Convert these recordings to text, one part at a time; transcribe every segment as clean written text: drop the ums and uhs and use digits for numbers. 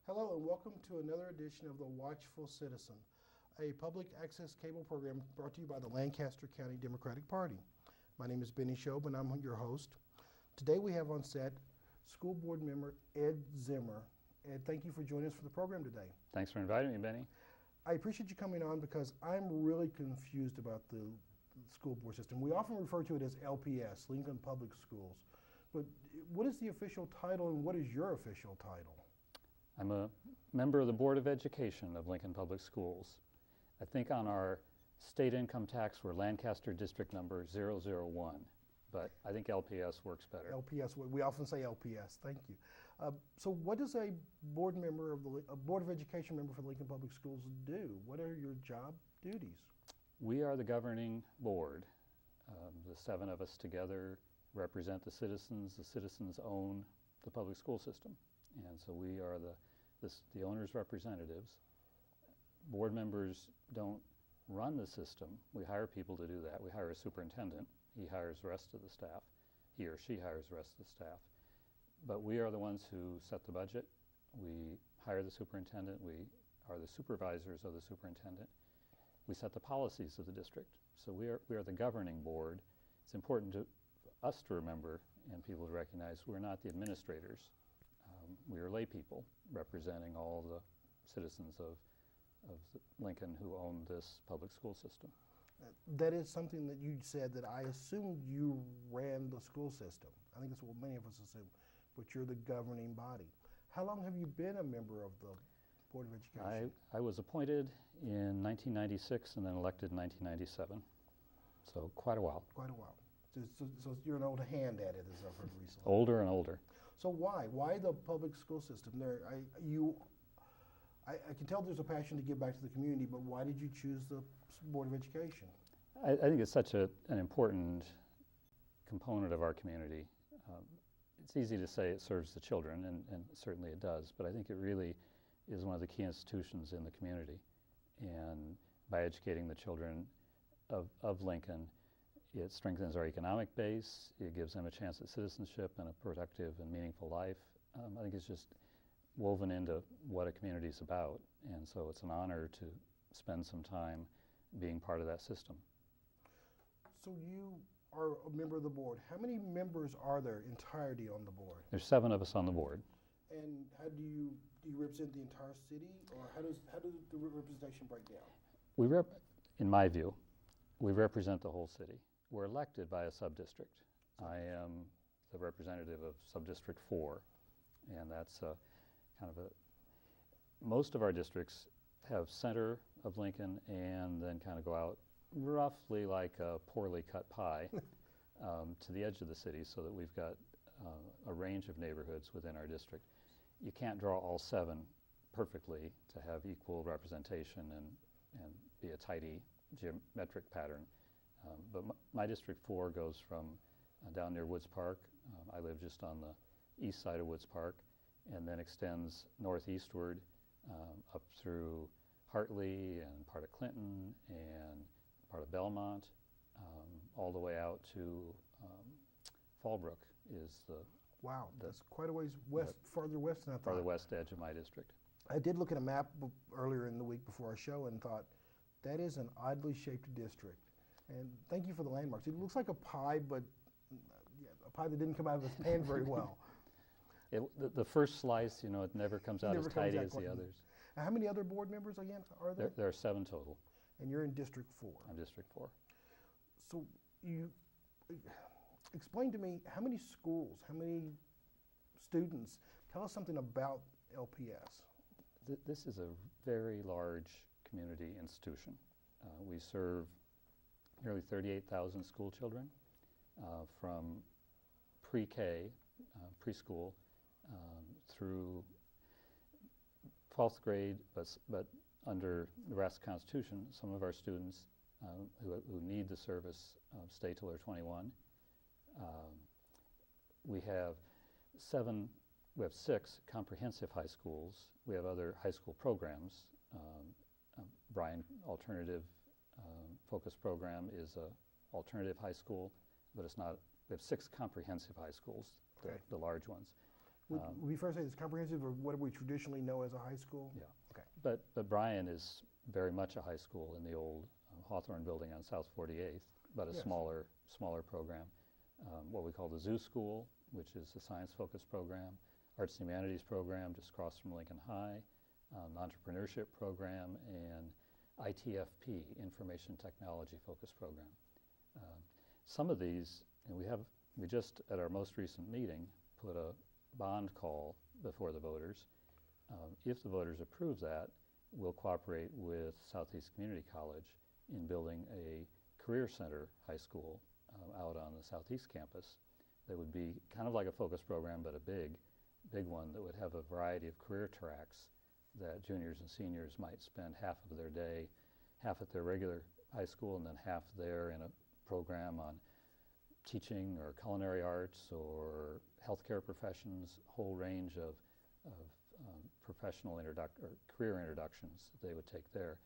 Hello and welcome to another edition of the Watchful Citizen, a public access cable program brought to you by the Lancaster County Democratic Party. My name is Benny Shobe and I'm your host. Today we have on set School Board Member Ed Zimmer. Ed, thank you for joining us for the program today. Thanks for inviting me, Benny. I appreciate you coming on because I'm really confused about the school board system. We often refer to it as LPS, Lincoln Public Schools. But what is the official title and what is your official title? I'm a member of the Board of Education of Lincoln Public Schools. I think on our state income tax we're Lancaster District Number 001, but I think LPS works better. LPS, we often say LPS, thank you. So what does a board of Education member for the Lincoln Public Schools do? What are your job duties? We are the governing board. The seven of us together represent the citizens. The citizens own the public school system. And so we are the owner's representatives. Board members don't run the system. We hire people to do that. We hire a superintendent. He hires the rest of the staff. He or she hires the rest of the staff. But we are the ones who set the budget. We hire the superintendent. We are the supervisors of the superintendent. We set the policies of the district. So we are the governing board. It's important to us to remember and people to recognize we're not the administrators. We are lay people representing all the citizens of Lincoln who own this public school system. That is something that you said that I assumed you ran the school system. I think that's what many of us assume, but you're the governing body. How long have you been a member of the Board of Education? I was appointed in 1996 and then elected in 1997, so quite a while. Quite a while. So you're an old hand at it, as I've heard recently. Older and older. So why? Why the public school system? I can tell there's a passion to give back to the community, but why did you choose the Board of Education? I think it's such an important component of our community. It's easy to say it serves the children, and certainly it does, but I think it really is one of the key institutions in the community. And by educating the children of Lincoln, it strengthens our economic base, it gives them a chance at citizenship and a productive and meaningful life. I think it's just woven into what a community is about, and so it's an honor to spend some time being part of that system. So you are a member of the board. How many members are there entirety on the board? There's 7 of us on the board. And how do you represent the entire city, or how does the representation break down? In my view, we represent the whole city. We're elected by a sub-district. I am the representative of sub-district 4, and that's most of our districts have center of Lincoln and then kind of go out roughly like a poorly cut pie to the edge of the city, so that we've got a range of neighborhoods within our district. You can't draw all 7 perfectly to have equal representation and be a tidy geometric pattern. But my District 4 goes from down near Woods Park. I live just on the east side of Woods Park, and then extends northeastward up through Hartley and part of Clinton and part of Belmont, all the way out to Fallbrook is the... Wow, that's quite a ways west, farther west than I thought. Farther west edge of my district. I did look at a map earlier in the week before our show and thought, that is an oddly shaped district. And thank you for the landmarks. It looks like a pie, but a pie that didn't come out of its pan very well. The first slice, it never comes out as tidy as the others. How many other board members, again, are there? There are 7 total. And you're in District 4. I'm District 4. So you explain to me, how many schools, how many students? Tell us something about LPS. This is a very large community institution. We serve nearly 38,000 school children from pre-K, preschool, through 12th grade, but under the Nebraska Constitution, some of our students who need the service stay till they're 21. We have 6 comprehensive high schools. We have other high school programs. Bryan Alternative Focus Program is a alternative high school, but it's not. We have 6 comprehensive high schools, the large ones. Would we first say it's comprehensive, or what we traditionally know as a high school? Yeah. Okay. But Bryan is very much a high school in the old Hawthorne building on South 48th, but a Yes. smaller program. What we call the Zoo School, which is a science-focused program, Arts and Humanities program just across from Lincoln High, entrepreneurship program, and ITFP, Information Technology Focused Program. Some of these, and we just at our most recent meeting put a bond call before the voters. If the voters approve that, we'll cooperate with Southeast Community College in building a career center high school out on the Southeast campus that would be kind of like a focus program, but a big one that would have a variety of career tracks that juniors and seniors might spend half of their day, half at their regular high school and then half there in a program on teaching or culinary arts or healthcare professions, a whole range of professional or career introductions that they would take there,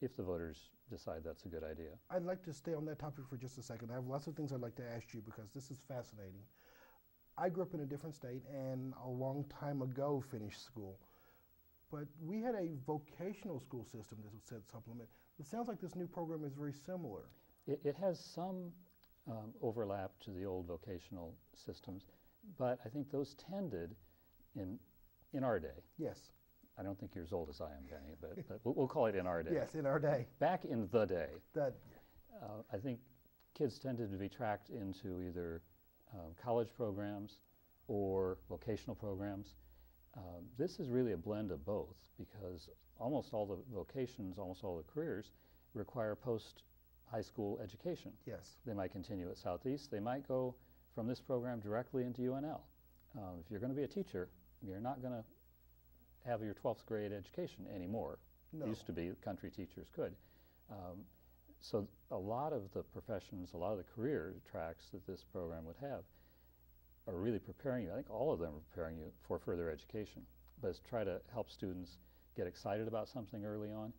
if the voters decide that's a good idea. I'd like to stay on that topic for just a second. I have lots of things I'd like to ask you because this is fascinating. I grew up in a different state and a long time ago finished school. But we had a vocational school system that said supplement. It sounds like this new program is very similar. It has some overlap to the old vocational systems, but I think those tended in our day. Yes. I don't think you're as old as I am, Benny, but we'll call it in our day. Yes, in our day. Back in the day, That, I think kids tended to be tracked into either college programs or vocational programs. This is really a blend of both because almost all the vocations, almost all the careers require post-high school education. yes. They might continue at Southeast. They might go from this program directly into UNL. If you're going to be a teacher, you're not going to have your 12th grade education anymore. No. Used to be country teachers could. So a lot of the professions, a lot of the career tracks that this program would have are really preparing you. I think all of them are preparing you for further education. But it's try to help students get excited about something early on,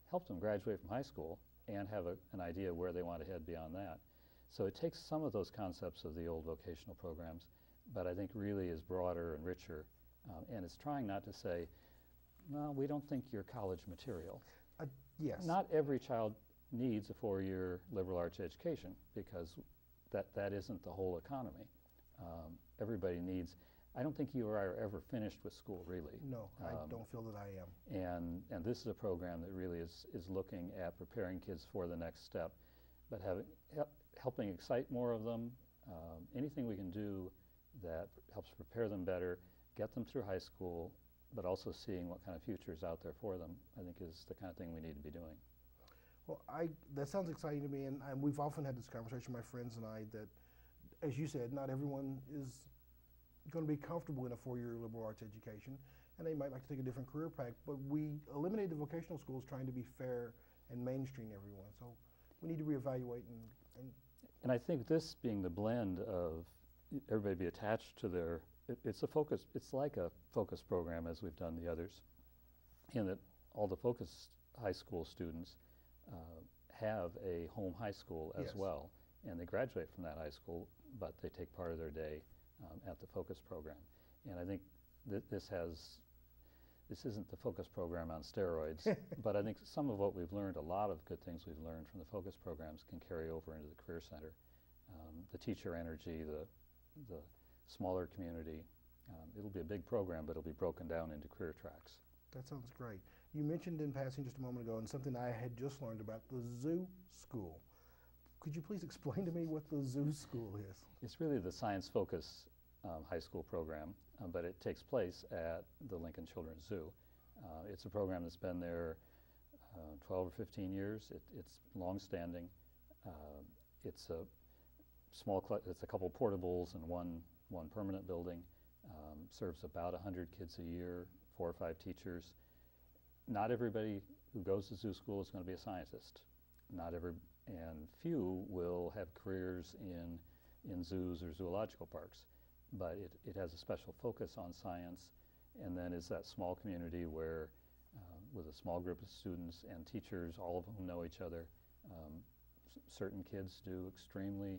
help them graduate from high school, and have an idea where they want to head beyond that. So it takes some of those concepts of the old vocational programs, but I think really is broader and richer. And it's trying not to say, well, we don't think you're college material. Yes. Not every child needs a 4-year liberal arts education because that isn't the whole economy. Everybody needs, I don't think you or I are ever finished with school, really. No, I don't feel that I am. And this is a program that really is looking at preparing kids for the next step, but helping excite more of them. Anything we can do that helps prepare them better, get them through high school, but also seeing what kind of future is out there for them, I think is the kind of thing we need to be doing. Well, that sounds exciting to me, and we've often had this conversation, my friends and I, that, as you said, not everyone is going to be comfortable in a 4-year liberal arts education, and they might like to take a different career path, but we eliminated the vocational schools trying to be fair and mainstream everyone. So we need to reevaluate And I think this being the blend of everybody be attached to their, it's like a focus program as we've done the others, in that all the focus high school students have a home high school as Yes. well, and they graduate from that high school, but they take part of their day at the focus program. And I think this isn't the focus program on steroids, but I think some of what we've learned, a lot of good things we've learned from the focus programs can carry over into the Career Center. The teacher energy, the smaller community, it'll be a big program, but it'll be broken down into career tracks. That sounds great. You mentioned in passing just a moment ago, and something I had just learned about, the Zoo School. Could you please explain to me what the Zoo School is? It's really the science focus high school program, but it takes place at the Lincoln Children's Zoo. It's a program that's been there 12 or 15 years. It's long-standing. It's a it's a couple portables and one permanent building. Serves about 100 kids a year, 4 or 5 teachers. Not everybody who goes to zoo school is going to be a scientist. And few will have careers in zoos or zoological parks. But it has a special focus on science, and then is that small community where, with a small group of students and teachers, all of whom know each other, certain kids do extremely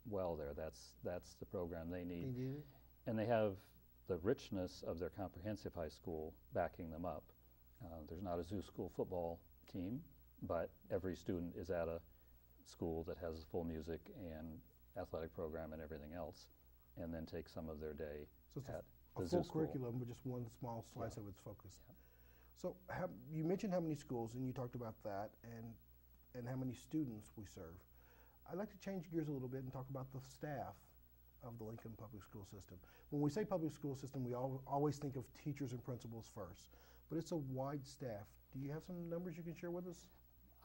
well there. That's the program they need. And they have the richness of their comprehensive high school backing them up. There's not a zoo school football team, but every student is at a school that has full music and athletic program and everything else, and then take some of their day So it's at a the full zoo school. curriculum with just one small slice Yeah. of its focus. So you mentioned how many schools, and you talked about that, and how many students we serve. I'd like to change gears a little bit and talk about the staff of the Lincoln Public School System. When we say public school system, we always think of teachers and principals first, but it's a wide staff. Do you have some numbers you can share with us?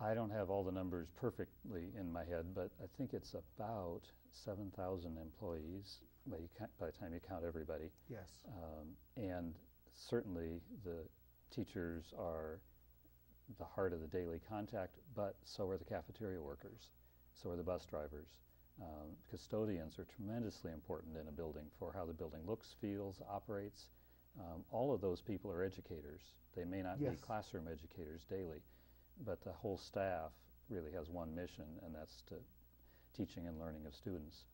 I don't have all the numbers perfectly in my head, but I think it's about 7,000 employees by the time you count everybody. Yes. And certainly the teachers are the heart of the daily contact, but so are the cafeteria workers, so are the bus drivers. Custodians are tremendously important in a building for how the building looks, feels, operates. All of those people are educators. They may not be Yes. classroom educators daily, but the whole staff really has one mission, and that's to teaching and learning of students.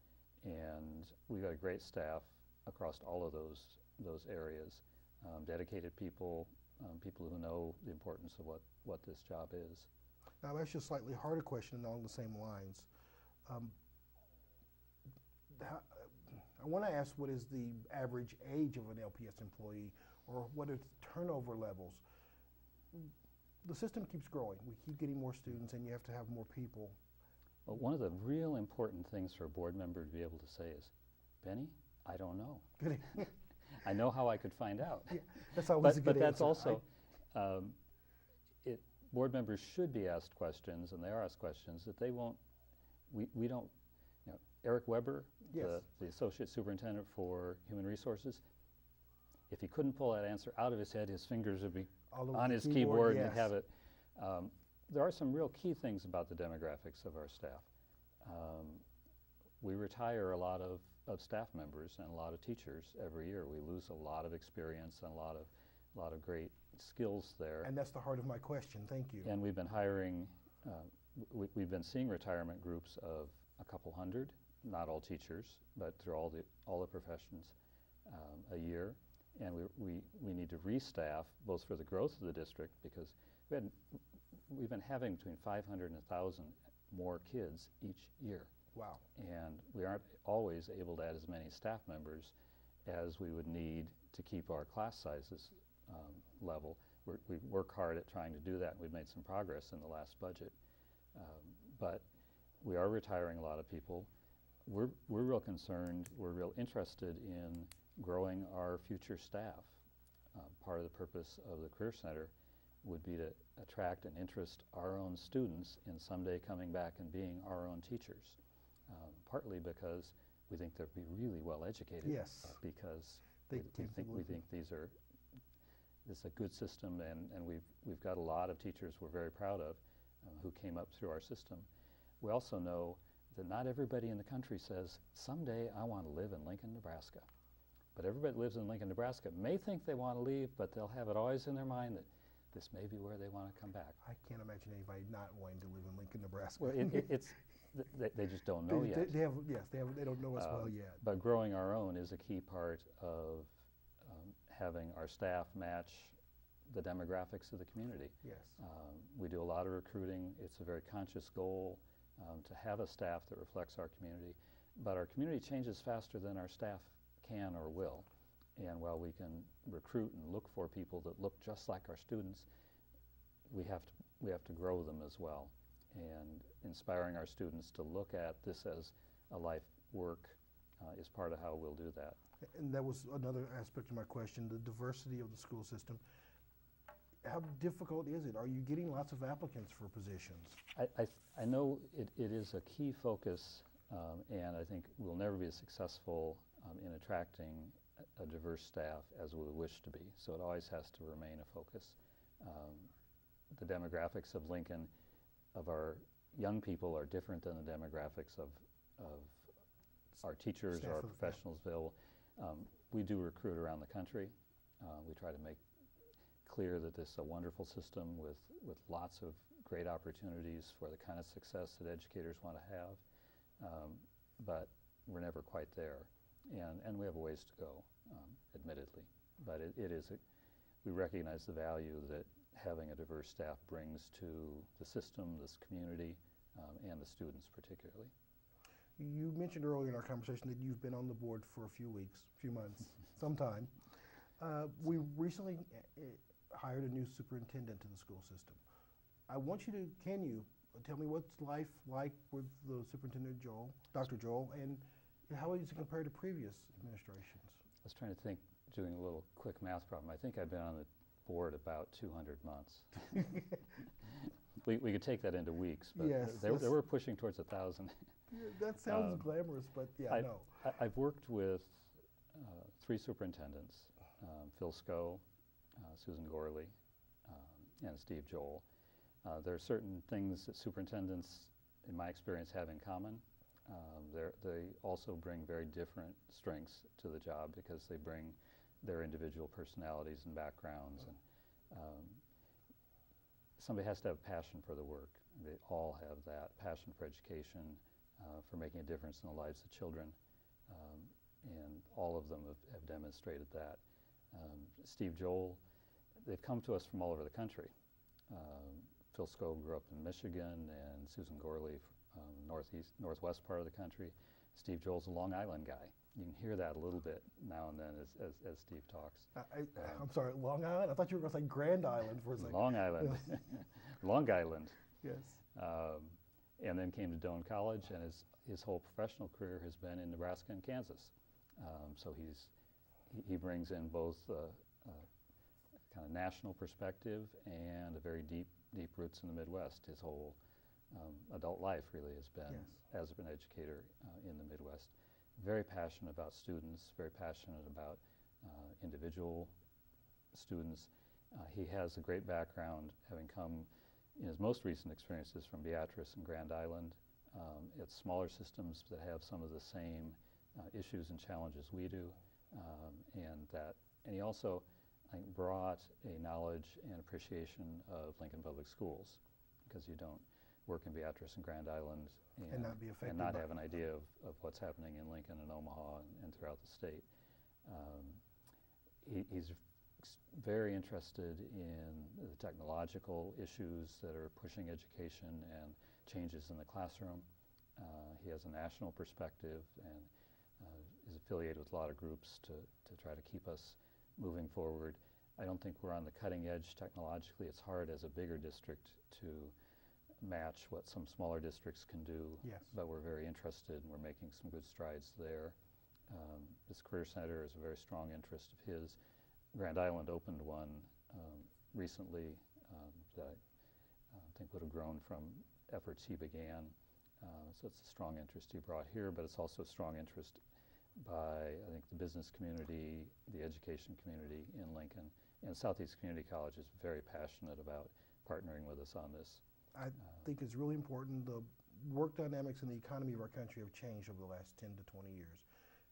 And we've got a great staff across all of those areas, dedicated people, people who know the importance of what this job is. Now, I'll ask you a slightly harder question along the same lines. I want to ask, what is the average age of an LPS employee, or what are the turnover levels? The system keeps growing. We keep getting more students, and you have to have more people. But one of the real important things for a board member to be able to say is, Benny, I don't know. Good. I know how I could find out. Yeah, that's always a good But that's answer. also, board members should be asked questions, and they are asked questions that they won't, we don't, Eric Weber, Yes. the Associate Superintendent for Human Resources, if he couldn't pull that answer out of his head, his fingers would be All over on the his keyboard and yes. have it. There are some real key things about the demographics of our staff. We retire a lot of staff members and a lot of teachers every year. We lose a lot of experience and a lot of great skills there. And that's the heart of my question. Thank you. And we've been hiring, we've been seeing retirement groups of a couple hundred, not all teachers, but through all the professions a year. And we need to restaff, both for the growth of the district, because we've been having between 500 and 1,000 more kids each year. Wow. And we aren't always able to add as many staff members as we would need to keep our class sizes level. We work hard at trying to do that, and we've made some progress in the last budget. But we are retiring a lot of people. We're real concerned, we're real interested in growing our future staff. Part of the purpose of the Career Center would be to attract and interest our own students in someday coming back and being our own teachers. Partly because we think they'll be really well educated. Yes. Because They we think this is a good system, and we've got a lot of teachers we're very proud of who came up through our system. We also know that not everybody in the country says, someday I want to live in Lincoln, Nebraska. But everybody that lives in Lincoln, Nebraska may think they want to leave, but they'll have it always in their mind that this may be where they want to come back. I can't imagine anybody not wanting to live in Lincoln, Nebraska. Well, they just don't know yet. They don't know us well yet. But growing our own is a key part of having our staff match the demographics of the community. Yes. We do a lot of recruiting. It's a very conscious goal to have a staff that reflects our community. But our community changes faster than our staff can or will. And while we can recruit and look for people that look just like our students, we have to grow them as well. And inspiring our students to look at this as a life work is part of how we'll do that. And that was another aspect of my question, the diversity of the school system. How difficult is it? Are you getting lots of applicants for positions? I know it is a key focus, and I think we'll never be as successful in attracting a diverse staff as we wish to be. So it always has to remain a focus. The demographics of Lincoln, of our young people, are different than the demographics of our teachers or our professionals available. We do recruit around the country. We try to make clear that this is a wonderful system with lots of great opportunities for the kind of success that educators want to have, but we're never quite there. And we have a ways to go, admittedly. But we recognize the value that having a diverse staff brings to the system, this community, and the students particularly. You mentioned earlier in our conversation that you've been on the board for a few weeks, few months, some time. We recently hired a new superintendent to the school system. Can you tell me what's life like with the superintendent, Dr. Joel, and how is it compared to previous administrations? I was trying to think, doing a little quick math problem. I think I've been on the board about 200 months. we could take that into weeks, but yes, they were pushing towards 1,000. Yeah, that sounds glamorous, but yeah, no. I've worked with 3 superintendents, Phil Scoe, Susan Gorley, and Steve Joel. There are certain things that superintendents, in my experience, have in common. They also bring very different strengths to the job because they bring their individual personalities and backgrounds. And somebody has to have passion for the work. They all have that passion for education, for making a difference in the lives of children, and all of them have demonstrated that. Steve Joel, they've come to us from all over the country. Phil Scoe grew up in Michigan, and Susan Gorley, northwest part of the country. Steve Joel's a Long Island guy. You can hear that a little bit now and then as Steve talks. I'm sorry, Long Island? I thought you were going to say Grand Island for a second. Long Island. Long Island. Yes. And then came to Doane College, and his whole professional career has been in Nebraska and Kansas. So he brings in both kind of national perspective and a very deep roots in the Midwest. His whole adult life really has been as an educator in the Midwest. Very passionate about students, very passionate about individual students. He has a great background, having come in his most recent experiences from Beatrice and Grand Island. It's smaller systems that have some of the same issues and challenges we do, and he also, I think, brought a knowledge and appreciation of Lincoln Public Schools, because you don't work in Beatrice and Grand Island and not be affected and not have an idea of what's happening in Lincoln and Omaha and throughout the state. He's very interested in the technological issues that are pushing education and changes in the classroom. He has a national perspective and is affiliated with a lot of groups to try to keep us moving forward. I don't think we're on the cutting edge technologically. It's hard as a bigger district to match what some smaller districts can do, but we're very interested and we're making some good strides there. This Career Center is a very strong interest of his. Grand Island opened one recently that I think would have grown from efforts he began. So it's a strong interest he brought here, but it's also a strong interest by, I think, the business community, the education community in Lincoln. And Southeast Community College is very passionate about partnering with us on this. I think it's really important. The work dynamics and the economy of our country have changed over the last 10 to 20 years.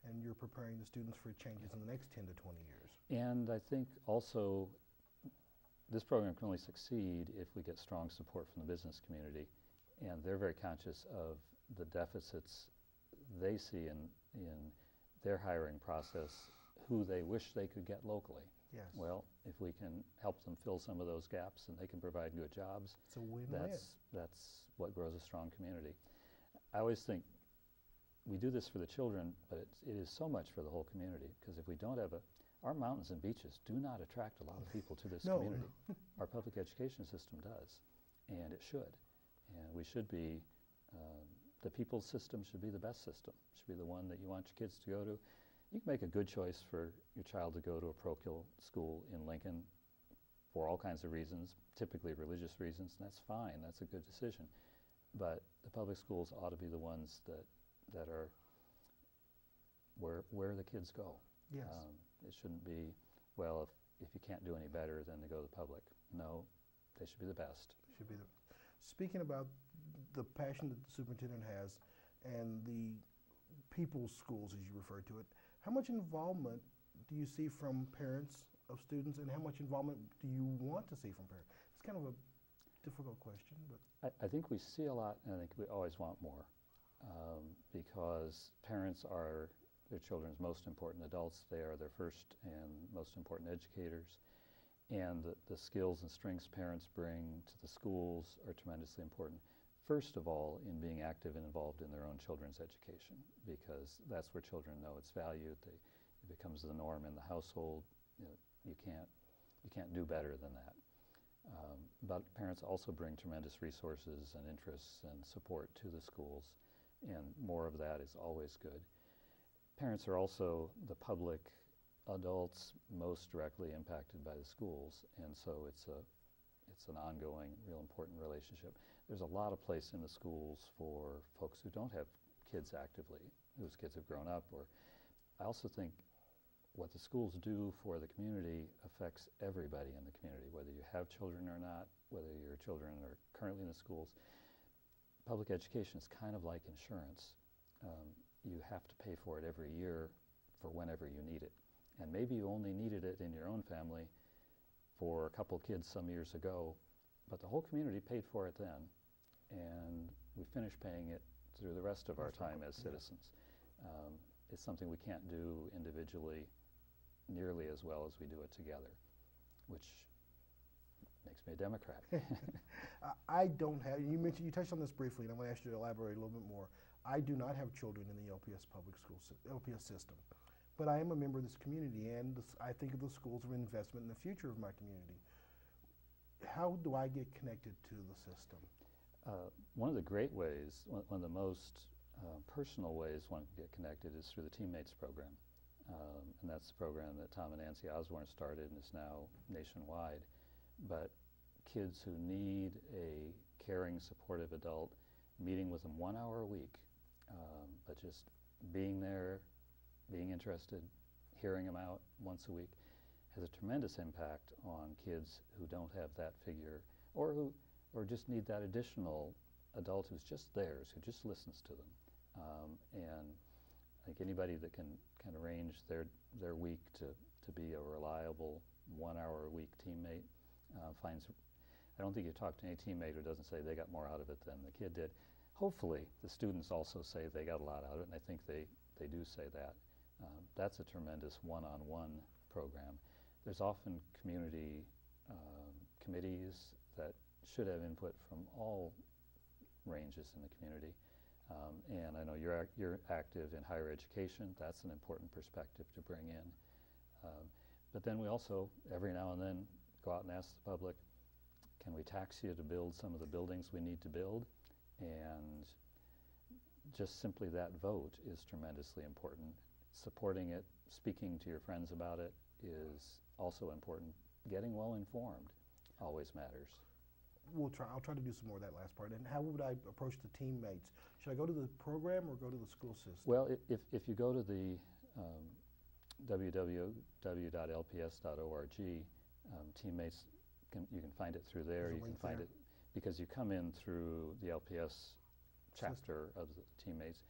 And you're preparing the students for changes in the next 10 to 20 years. And I think also this program can only succeed if we get strong support from the business community. And they're very conscious of the deficits they see in their hiring process, who they wish they could get locally. Yes. Well, if we can help them fill some of those gaps and they can provide good jobs, it's a win-win. That's what grows a strong community. I always think we do this for the children, but it is so much for the whole community, because if we don't have our mountains and beaches do not attract a lot of people to this community. Our public education system does, and it should. And we should be, the people's system should be the best system, should be the one that you want your kids to go to. You can make a good choice for your child to go to a parochial school in Lincoln for all kinds of reasons, typically religious reasons, and that's fine, that's a good decision. But the public schools ought to be the ones that are where the kids go. Yes. It shouldn't be, well, if you can't do any better, then they go to the public. No, they should be the best. Speaking about the passion that the superintendent has and the people's schools, as you refer to it, how much involvement do you see from parents of students, and how much involvement do you want to see from parents? It's kind of a difficult question, but I think we see a lot, and I think we always want more, because parents are their children's most important adults. They are their first and most important educators. And the skills and strengths parents bring to the schools are tremendously important. First of all, in being active and involved in their own children's education, because that's where children know it's valued. It becomes the norm in the household. You can't do better than that. But parents also bring tremendous resources and interests and support to the schools, and more of that is always good. Parents are also the public adults most directly impacted by the schools, and so it's an ongoing, real important relationship. There's a lot of place in the schools for folks who don't have kids actively, whose kids have grown up. Or I also think what the schools do for the community affects everybody in the community, whether you have children or not, whether your children are currently in the schools. Public education is kind of like insurance. You have to pay for it every year for whenever you need it. And maybe you only needed it in your own family for a couple kids some years ago, but the whole community paid for it then, and we finished paying it through the rest of our time as citizens. It's something we can't do individually nearly as well as we do it together, which makes me a Democrat. I don't have, you touched on this briefly, and I'm going to ask you to elaborate a little bit more. I do not have children in the LPS public school, LPS system. But I am a member of this community, and I think of the schools of investment in the future of my community. How do I get connected to the system? One of the great ways, one of the most personal ways one can get connected is through the Teammates program. And that's the program that Tom and Nancy Osborne started and is now nationwide. But kids who need a caring, supportive adult, meeting with them 1 hour a week, but just being there, being interested, hearing them out once a week, has a tremendous impact on kids who don't have that figure, or just need that additional adult who's just theirs, who just listens to them. And I think anybody that can arrange their week to be a reliable 1 hour a week teammate finds. I don't think you talk to any teammate who doesn't say they got more out of it than the kid did. Hopefully, the students also say they got a lot out of it, and I think they do say that. That's a tremendous one-on-one program. There's often community committees that should have input from all ranges in the community. And I know you're active in higher education. That's an important perspective to bring in. But then we also, every now and then, go out and ask the public, can we tax you to build some of the buildings we need to build? And just simply that vote is tremendously important. Supporting it, speaking to your friends about it is also important. Getting well informed always matters. I'll try to do some more of that last part. And how would I approach the teammates? Should I go to the program or go to the school system? Well, if you go to the www.lps.org, teammates, you can find it through there. You can find it because you come in through the LPS chapter of the teammates.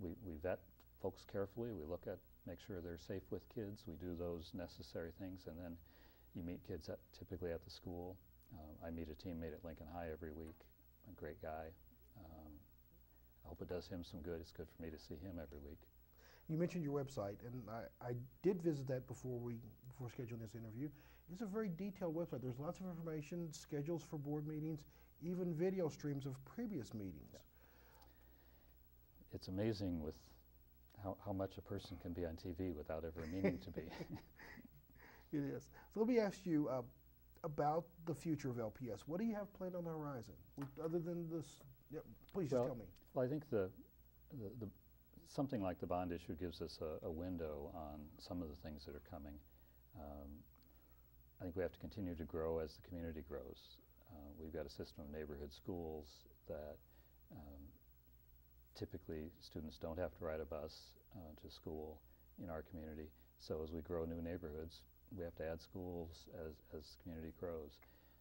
We vet folks carefully. We look at, make sure they're safe with kids. We do those necessary things, and then you meet kids typically at the school. I meet a teammate at Lincoln High every week, a great guy. I hope it does him some good. It's good for me to see him every week. You mentioned your website, and I did visit that before scheduling this interview. It's a very detailed website. There's lots of information, schedules for board meetings, even video streams of previous meetings. Yeah. It's amazing with how much a person can be on TV without ever meaning to be. It is. So let me ask you about the future of LPS. What do you have planned on the horizon, other than this? Please just tell me. Well, I think the something like the bond issue gives us a window on some of the things that are coming. I think we have to continue to grow as the community grows. We've got a system of neighborhood schools that typically students don't have to ride a bus to school in our community. So as we grow new neighborhoods, we have to add schools as the community grows.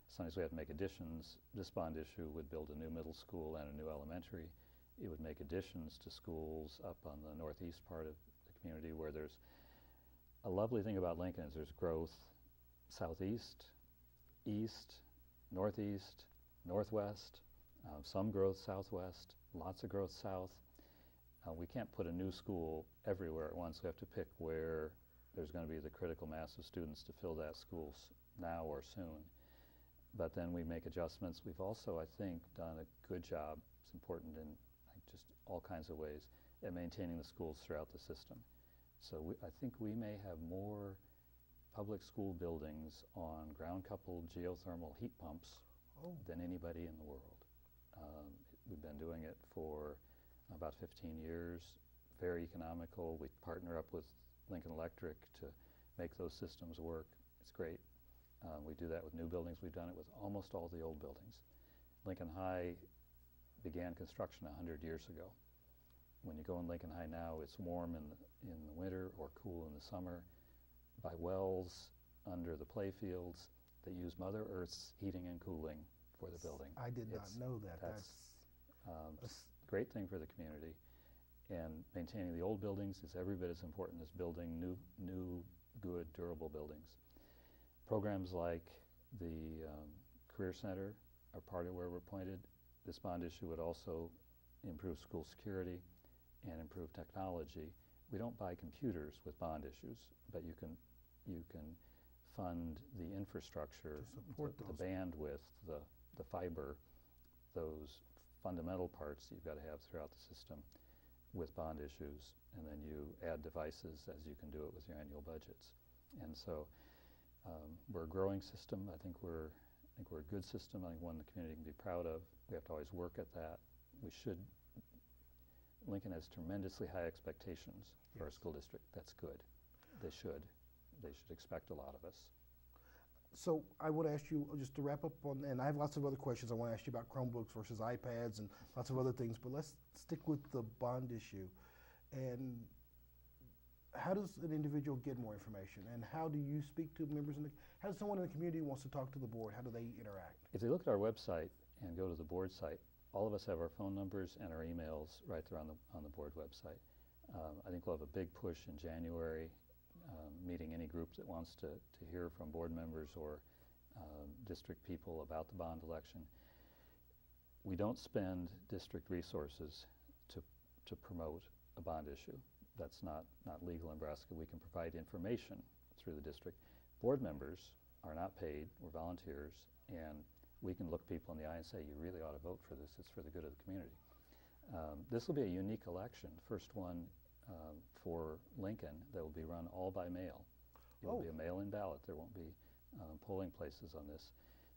Sometimes we have to make additions. This bond issue would build a new middle school and a new elementary. It would make additions to schools up on the northeast part of the community, where there's a lovely thing about Lincoln is there's growth southeast, east, northeast, northwest, some growth southwest, lots of growth south. We can't put a new school everywhere at once. We have to pick where there's going to be the critical mass of students to fill that school now or soon. But then we make adjustments. We've also, I think, done a good job. It's important in just all kinds of ways at maintaining the schools throughout the system. So I think we may have more public school buildings on ground-coupled geothermal heat pumps than anybody in the world. We've been doing it for about 15 years, very economical. We partner up with Lincoln Electric to make those systems work. It's great. We do that with new buildings. We've done it with almost all the old buildings. Lincoln High began construction 100 years ago. When you go in Lincoln High now, it's warm in the winter or cool in the summer by wells under the play fields that use Mother Earth's heating and cooling for the building. I did not know that. That's a great thing for the community. And maintaining the old buildings is every bit as important as building new, good, durable buildings. Programs like the Career Center are part of where we're pointed. This bond issue would also improve school security and improve technology. We don't buy computers with bond issues, but you can fund the infrastructure, the bandwidth, the fiber, those fundamental parts you've got to have throughout the system with bond issues, and then you add devices as you can do it with your annual budgets. And so we're a growing system. I think we're a good system. I think one the community can be proud of. We have to always work at that. Lincoln has tremendously high expectations for our school district. That's good. They should expect a lot of us. So I want to ask you, just to wrap up on, and I have lots of other questions I want to ask you about Chromebooks versus iPads and lots of other things, but let's stick with the bond issue. And how does an individual get more information? And how do you speak to members how does someone in the community who wants to talk to the board, how do they interact? If they look at our website and go to the board site, all of us have our phone numbers and our emails right there on the board website. I think we'll have a big push in January, meeting any group that wants to hear from board members or district people about the bond election. We don't spend district resources to promote a bond issue. That's not legal in Nebraska. We can provide information through the district. Board members are not paid. We're volunteers, and we can look people in the eye and say, you really ought to vote for this. It's for the good of the community. This will be a unique election, first one for Lincoln that will be run all by mail. It will be a mail-in ballot. There won't be polling places on this.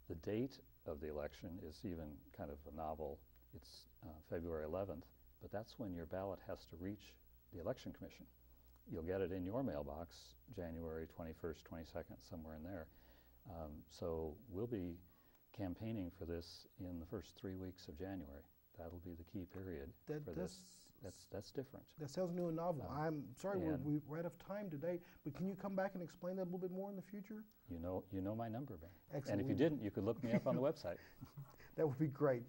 The date of the election is even kind of a novel. It's February 11th, but that's when your ballot has to reach the Election Commission. You'll get it in your mailbox January 21st, 22nd, somewhere in there. So we'll be campaigning for this in the first 3 weeks of January. That'll be the key period for this. That's different. That sounds new and novel. I'm sorry we're out of time today, but can you come back and explain that a little bit more in the future? You know my number, Ben. Excellent. And if you didn't, you could look me up on the website. That would be great.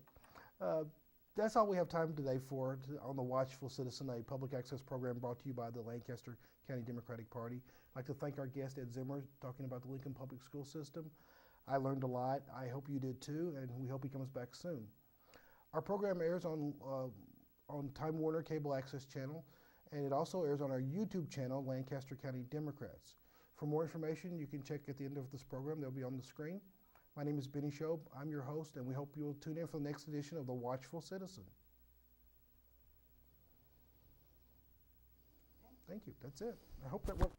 That's all we have time today for on the Watchful Citizen, a public access program brought to you by the Lancaster County Democratic Party. I'd like to thank our guest, Ed Zimmer, talking about the Lincoln Public School System. I learned a lot. I hope you did too, and we hope he comes back soon. Our program airs on Time Warner Cable Access Channel, and it also airs on our YouTube channel, Lancaster County Democrats. For more information, you can check at the end of this program. They'll be on the screen. My name is Benny Shobe. I'm your host, and we hope you'll tune in for the next edition of The Watchful Citizen. Thank you. That's it. I hope that worked.